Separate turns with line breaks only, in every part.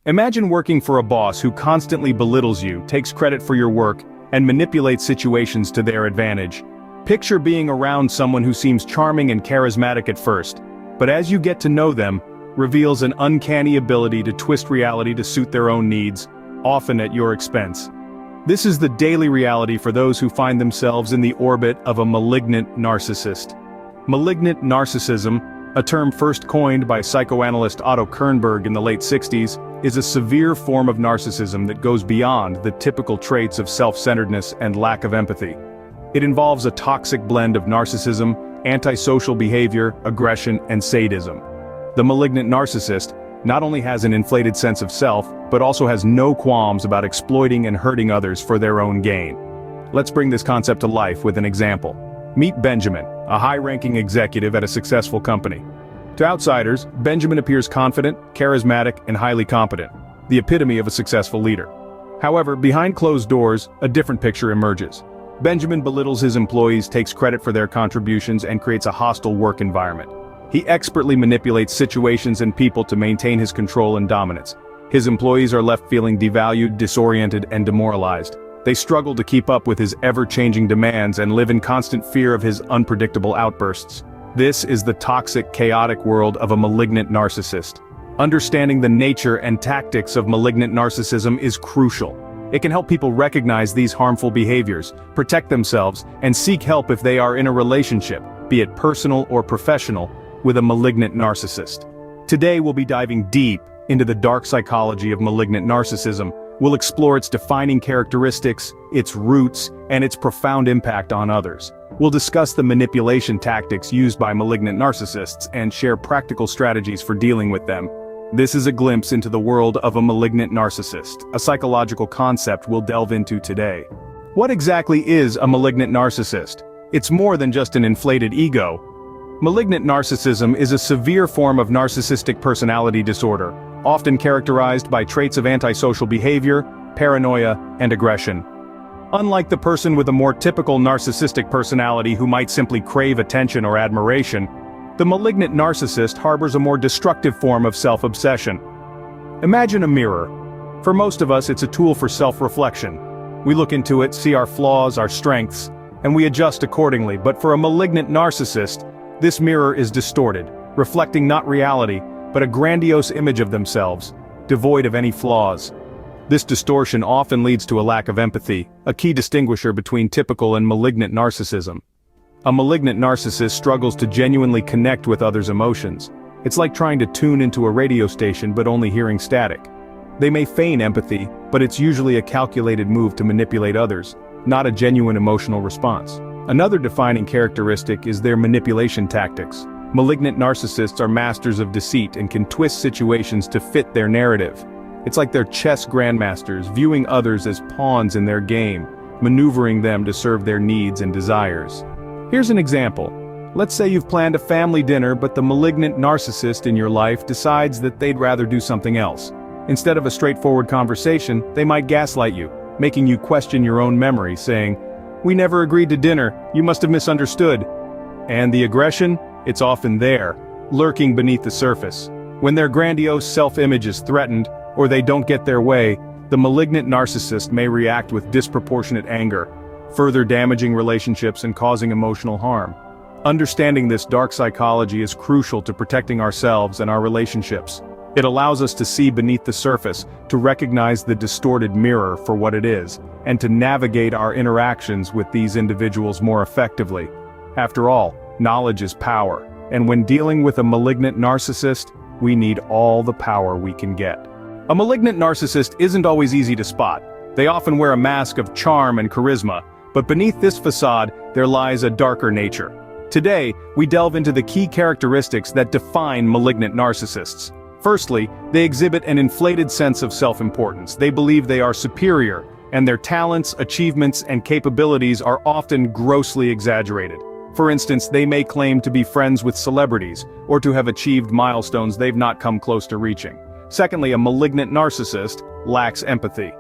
Imagine working for a boss who constantly belittles you, takes credit for your work, and manipulates situations to their advantage. Picture being around someone who seems charming and charismatic at first, but as you get to know them, reveals an uncanny ability to twist reality to suit their own needs, often at your expense. This is the daily reality for those who find themselves in the orbit of a malignant narcissist. Malignant narcissism, a term first coined by psychoanalyst Otto Kernberg in the late 60s, is a severe form of narcissism that goes beyond the typical traits of self-centeredness and lack of empathy. It involves a toxic blend of narcissism, antisocial behavior, aggression, and sadism. The malignant narcissist not only has an inflated sense of self, but also has no qualms about exploiting and hurting others for their own gain. Let's bring this concept to life with an example. Meet Benjamin, a high-ranking executive at a successful company. To outsiders, Benjamin appears confident, charismatic, and highly competent, the epitome of a successful leader. However, behind closed doors, a different picture emerges. Benjamin belittles his employees, takes credit for their contributions, and creates a hostile work environment. He expertly manipulates situations and people to maintain his control and dominance. His employees are left feeling devalued, disoriented, and demoralized. They struggle to keep up with his ever-changing demands and live in constant fear of his unpredictable outbursts. This is the toxic, chaotic world of a malignant narcissist. Understanding the nature and tactics of malignant narcissism is crucial. It can help people recognize these harmful behaviors, protect themselves, and seek help if they are in a relationship, be it personal or professional, with a malignant narcissist. Today we'll be diving deep into the dark psychology of malignant narcissism. We'll explore its defining characteristics, its roots, and its profound impact on others. We'll discuss the manipulation tactics used by malignant narcissists and share practical strategies for dealing with them. This is a glimpse into the world of a malignant narcissist, a psychological concept we'll delve into today. What exactly is a malignant narcissist? It's more than just an inflated ego. Malignant narcissism is a severe form of narcissistic personality disorder, often characterized by traits of antisocial behavior, paranoia, and aggression. Unlike the person with a more typical narcissistic personality who might simply crave attention or admiration, the malignant narcissist harbors a more destructive form of self-obsession. Imagine a mirror. For most of us, it's a tool for self-reflection. We look into it, see our flaws, our strengths, and we adjust accordingly. But for a malignant narcissist, this mirror is distorted, reflecting not reality, but a grandiose image of themselves, devoid of any flaws. This distortion often leads to a lack of empathy, a key distinguisher between typical and malignant narcissism. A malignant narcissist struggles to genuinely connect with others' emotions. It's like trying to tune into a radio station but only hearing static. They may feign empathy, but it's usually a calculated move to manipulate others, not a genuine emotional response. Another defining characteristic is their manipulation tactics. Malignant narcissists are masters of deceit and can twist situations to fit their narrative. It's like they're chess grandmasters, viewing others as pawns in their game, maneuvering them to serve their needs and desires. Here's an example. Let's say you've planned a family dinner, but the malignant narcissist in your life decides that they'd rather do something else. Instead of a straightforward conversation, they might gaslight you, making you question your own memory, saying, "We never agreed to dinner, you must have misunderstood." And the aggression? It's often there, lurking beneath the surface. When their grandiose self-image is threatened, or they don't get their way, the malignant narcissist may react with disproportionate anger, further damaging relationships and causing emotional harm. Understanding this dark psychology is crucial to protecting ourselves and our relationships. It allows us to see beneath the surface, to recognize the distorted mirror for what it is, and to navigate our interactions with these individuals more effectively. After all, knowledge is power, and when dealing with a malignant narcissist, we need all the power we can get. A malignant narcissist isn't always easy to spot. They often wear a mask of charm and charisma, but beneath this facade, there lies a darker nature. Today, we delve into the key characteristics that define malignant narcissists. Firstly, they exhibit an inflated sense of self-importance. They believe they are superior, and their talents, achievements, and capabilities are often grossly exaggerated. For instance, they may claim to be friends with celebrities, or to have achieved milestones they've not come close to reaching. Secondly, a malignant narcissist lacks empathy.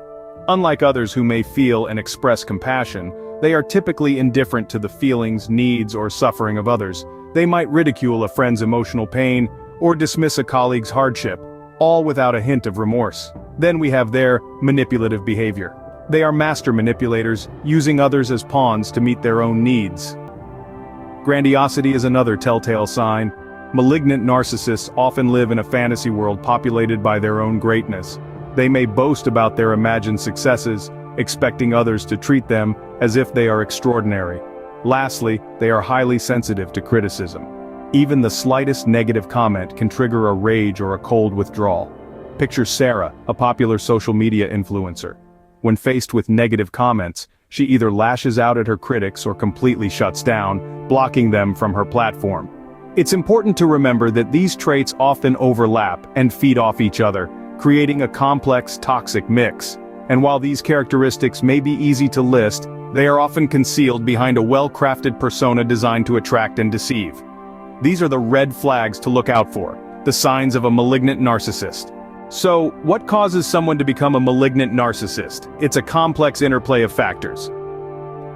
Unlike others who may feel and express compassion, they are typically indifferent to the feelings, needs, or suffering of others. They might ridicule a friend's emotional pain, or dismiss a colleague's hardship. all without a hint of remorse. Then we have their manipulative behavior. They are master manipulators, using others as pawns to meet their own needs. Grandiosity is another telltale sign. Malignant narcissists often live in a fantasy world populated by their own greatness. They may boast about their imagined successes, expecting others to treat them as if they are extraordinary. Lastly, they are highly sensitive to criticism. Even the slightest negative comment can trigger a rage or a cold withdrawal. Picture Sarah, a popular social media influencer. When faced with negative comments, she either lashes out at her critics or completely shuts down, blocking them from her platform. It's important to remember that these traits often overlap and feed off each other, creating a complex, toxic mix. And while these characteristics may be easy to list, they are often concealed behind a well-crafted persona designed to attract and deceive. These are the red flags to look out for, the signs of a malignant narcissist. So, what causes someone to become a malignant narcissist? It's a complex interplay of factors.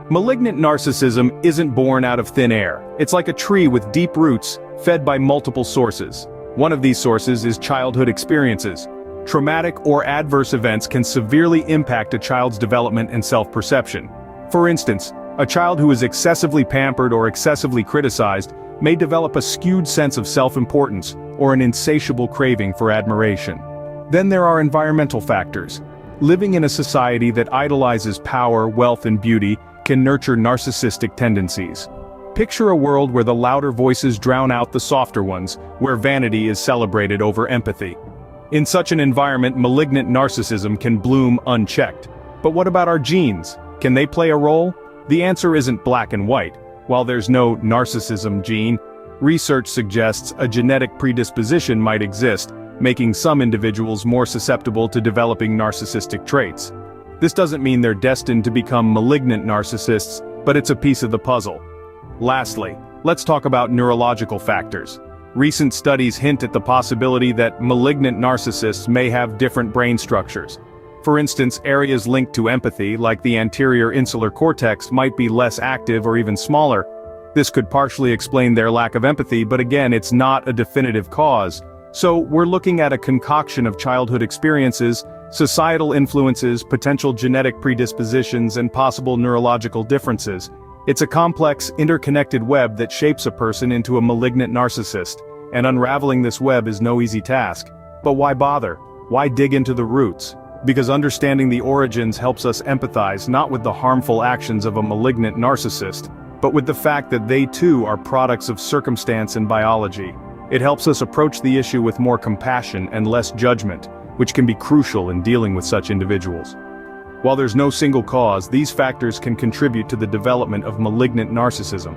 Malignant narcissism isn't born out of thin air. It's like a tree with deep roots, fed by multiple sources. One of these sources is childhood experiences. Traumatic or adverse events can severely impact a child's development and self-perception. For instance, a child who is excessively pampered or excessively criticized may develop a skewed sense of self-importance or an insatiable craving for admiration. Then there are environmental factors. Living in a society that idolizes power, wealth, and beauty can nurture narcissistic tendencies. Picture a world where the louder voices drown out the softer ones, where vanity is celebrated over empathy. In such an environment, malignant narcissism can bloom unchecked. But what about our genes? Can they play a role? The answer isn't black and white. While there's no narcissism gene, research suggests a genetic predisposition might exist, making some individuals more susceptible to developing narcissistic traits. This doesn't mean they're destined to become malignant narcissists, but it's a piece of the puzzle. Lastly, let's talk about neurological factors. Recent studies hint at the possibility that malignant narcissists may have different brain structures. For instance, areas linked to empathy, like the anterior insular cortex, might be less active or even smaller. This could partially explain their lack of empathy, but again, it's not a definitive cause. So, we're looking at a concoction of childhood experiences, societal influences, potential genetic predispositions, and possible neurological differences. It's a complex, interconnected web that shapes a person into a malignant narcissist, and unraveling this web is no easy task. But why bother? Why dig into the roots? Because understanding the origins helps us empathize not with the harmful actions of a malignant narcissist, but with the fact that they too are products of circumstance and biology. It helps us approach the issue with more compassion and less judgment, which can be crucial in dealing with such individuals. While there's no single cause, these factors can contribute to the development of malignant narcissism.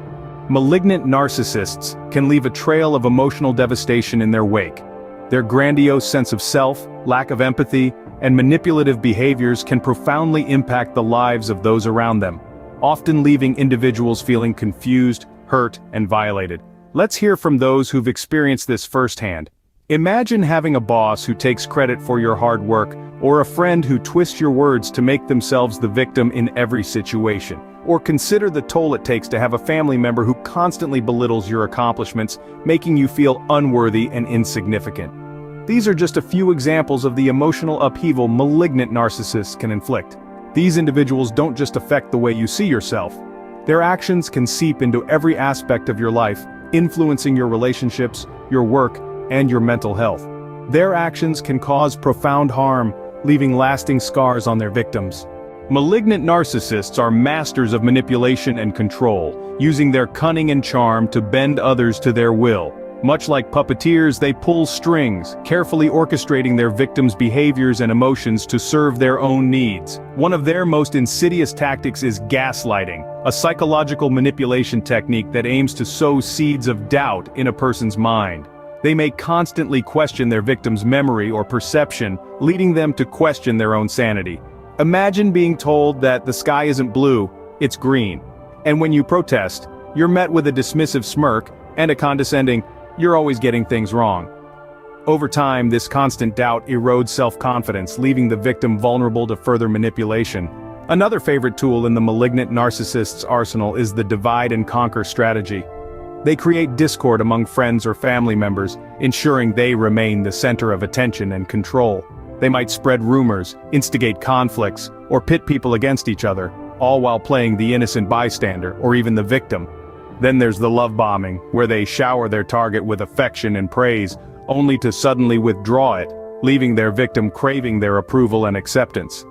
Malignant narcissists can leave a trail of emotional devastation in their wake. Their grandiose sense of self, lack of empathy, and manipulative behaviors can profoundly impact the lives of those around them, often leaving individuals feeling confused, hurt, and violated. Let's hear from those who've experienced this firsthand. Imagine having a boss who takes credit for your hard work, or a friend who twists your words to make themselves the victim in every situation. Or consider the toll it takes to have a family member who constantly belittles your accomplishments, making you feel unworthy and insignificant. These are just a few examples of the emotional upheaval malignant narcissists can inflict. These individuals don't just affect the way you see yourself. Their actions can seep into every aspect of your life, influencing your relationships, your work, and your mental health. Their actions can cause profound harm, leaving lasting scars on their victims. Malignant narcissists are masters of manipulation and control, using their cunning and charm to bend others to their will. Much like puppeteers, they pull strings, carefully orchestrating their victims' behaviors and emotions to serve their own needs. One of their most insidious tactics is gaslighting, a psychological manipulation technique that aims to sow seeds of doubt in a person's mind. They may constantly question their victim's memory or perception, leading them to question their own sanity. Imagine being told that the sky isn't blue, it's green. And when you protest, you're met with a dismissive smirk and a condescending, "You're always getting things wrong." Over time, this constant doubt erodes self-confidence, leaving the victim vulnerable to further manipulation. Another favorite tool in the malignant narcissist's arsenal is the divide and conquer strategy. They create discord among friends or family members, ensuring they remain the center of attention and control. They might spread rumors, instigate conflicts, or pit people against each other, all while playing the innocent bystander or even the victim. Then there's the love bombing, where they shower their target with affection and praise, only to suddenly withdraw it, leaving their victim craving their approval and acceptance.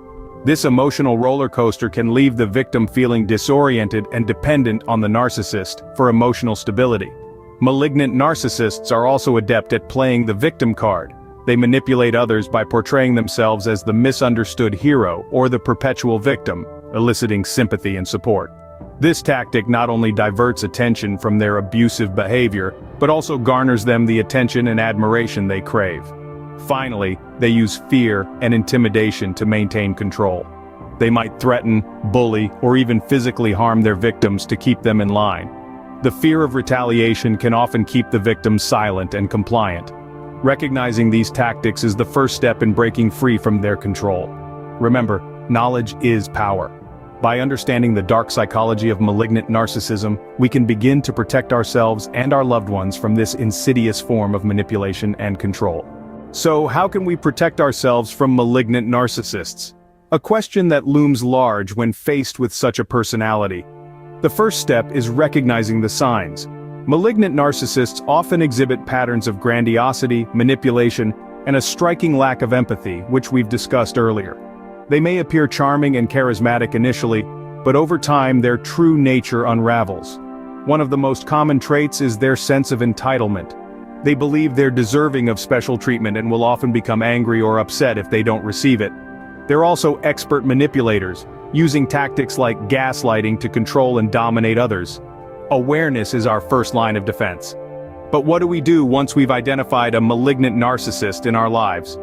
This emotional roller coaster can leave the victim feeling disoriented and dependent on the narcissist for emotional stability. Malignant narcissists are also adept at playing the victim card. They manipulate others by portraying themselves as the misunderstood hero or the perpetual victim, eliciting sympathy and support. This tactic not only diverts attention from their abusive behavior, but also garners them the attention and admiration they crave. Finally, they use fear and intimidation to maintain control. They might threaten, bully, or even physically harm their victims to keep them in line. The fear of retaliation can often keep the victim silent and compliant. Recognizing these tactics is the first step in breaking free from their control. Remember, knowledge is power. By understanding the dark psychology of malignant narcissism, we can begin to protect ourselves and our loved ones from this insidious form of manipulation and control. So, how can we protect ourselves from malignant narcissists? A question that looms large when faced with such a personality. The first step is recognizing the signs. Malignant narcissists often exhibit patterns of grandiosity, manipulation, and a striking lack of empathy, which we've discussed earlier. They may appear charming and charismatic initially, but over time their true nature unravels. One of the most common traits is their sense of entitlement. They believe they're deserving of special treatment and will often become angry or upset if they don't receive it. They're also expert manipulators, using tactics like gaslighting to control and dominate others. Awareness is our first line of defense. But what do we do once we've identified a malignant narcissist in our lives?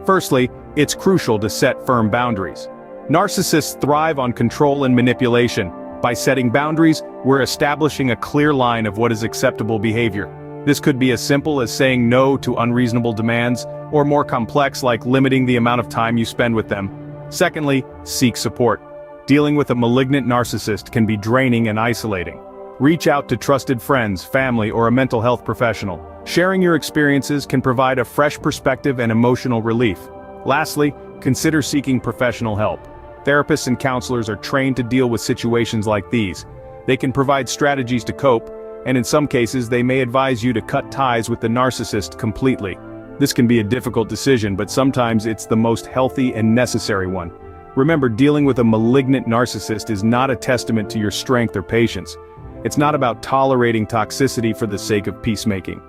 Firstly, it's crucial to set firm boundaries. Narcissists thrive on control and manipulation. By setting boundaries, we're establishing a clear line of what is acceptable behavior. This could be as simple as saying no to unreasonable demands, or more complex like limiting the amount of time you spend with them. Secondly, seek support. Dealing with a malignant narcissist can be draining and isolating. Reach out to trusted friends, family, or a mental health professional. Sharing your experiences can provide a fresh perspective and emotional relief. Lastly, consider seeking professional help. Therapists and counselors are trained to deal with situations like these. They can provide strategies to cope, and in some cases they may advise you to cut ties with the narcissist completely. This can be a difficult decision, but sometimes it's the most healthy and necessary one. Remember, dealing with a malignant narcissist is not a testament to your strength or patience. It's not about tolerating toxicity for the sake of peacemaking.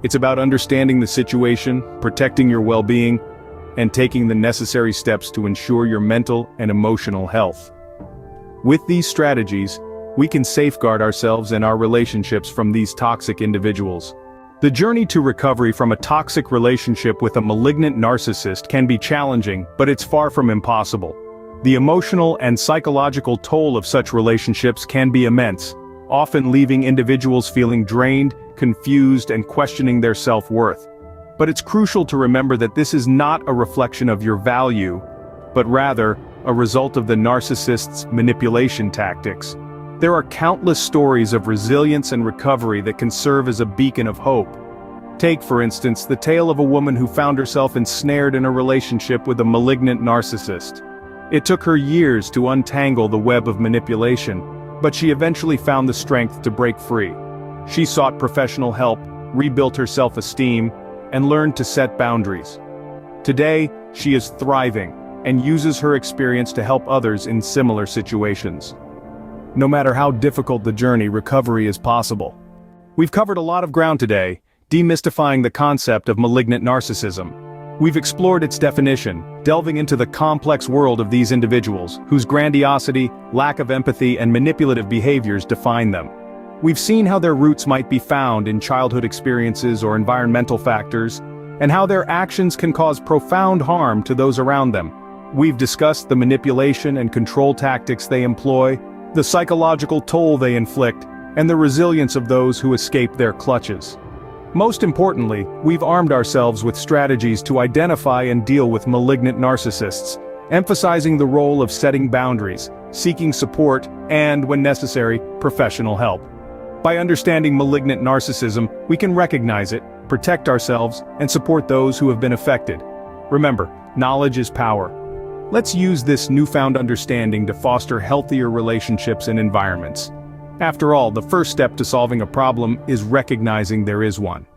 It's about understanding the situation, protecting your well-being, and taking the necessary steps to ensure your mental and emotional health. With these strategies, we can safeguard ourselves and our relationships from these toxic individuals. The journey to recovery from a toxic relationship with a malignant narcissist can be challenging, but it's far from impossible. The emotional and psychological toll of such relationships can be immense, often leaving individuals feeling drained, confused, and questioning their self-worth. But it's crucial to remember that this is not a reflection of your value, but rather a result of the narcissist's manipulation tactics. There are countless stories of resilience and recovery that can serve as a beacon of hope. Take, for instance, the tale of a woman who found herself ensnared in a relationship with a malignant narcissist. It took her years to untangle the web of manipulation, but she eventually found the strength to break free. She sought professional help, rebuilt her self-esteem, and learned to set boundaries. Today, she is thriving and uses her experience to help others in similar situations. No matter how difficult the journey, recovery is possible. We've covered a lot of ground today, demystifying the concept of malignant narcissism. We've explored its definition, delving into the complex world of these individuals, whose grandiosity, lack of empathy, and manipulative behaviors define them. We've seen how their roots might be found in childhood experiences or environmental factors, and how their actions can cause profound harm to those around them. We've discussed the manipulation and control tactics they employ, the psychological toll they inflict, and the resilience of those who escape their clutches. Most importantly, we've armed ourselves with strategies to identify and deal with malignant narcissists, emphasizing the role of setting boundaries, seeking support, and, when necessary, professional help. By understanding malignant narcissism, we can recognize it, protect ourselves, and support those who have been affected. Remember, knowledge is power. Let's use this newfound understanding to foster healthier relationships and environments. After all, the first step to solving a problem is recognizing there is one.